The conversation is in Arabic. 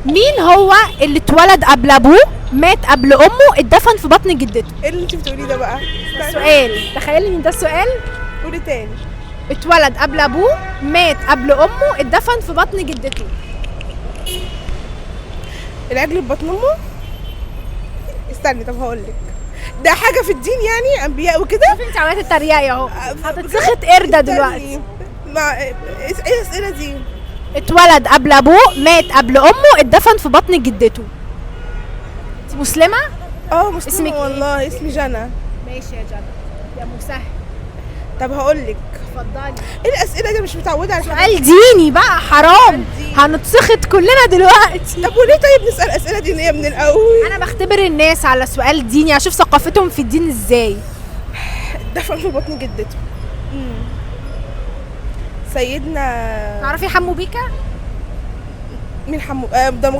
مين هو اللي اتولد قبل ابوه، مات قبل امه، اتدفن في بطن جدته؟ ايه اللي انت بتقوليه ده بقى؟ سؤال، تخيلي ان ده السؤال. قولي تاني. اتولد قبل ابوه، مات قبل امه، اتدفن في بطن جدته. العجل في بطن امه. استني، طب هقولك. ده حاجه في الدين يعني، انبياء وكده. شوفي انت عملتي التريقه اهو، هتتسخط قرده دلوقتي. مع ايه الاسئله دي؟ اتولد قبل ابوه، مات قبل امه، اتدفن في بطن جدته. انت مسلمه؟ مسلمه. اسمك ايه؟ والله اسمي جنى. ماشي يا جنى، يا مسهل. طب هقولك. اتفضلي. ايه الاسئله دي؟ مش متعوده على سؤال ديني بقى، حرام، ديني. هنتسخط كلنا دلوقتي. طب وليه طيب نسال اسئله دينيه من الاول؟ انا بختبر الناس على سؤال ديني، اشوف ثقافتهم في الدين ازاي. دفن في بطن جدته. سيدنا تعرفي حمو بيكا؟ مين حمو؟ ده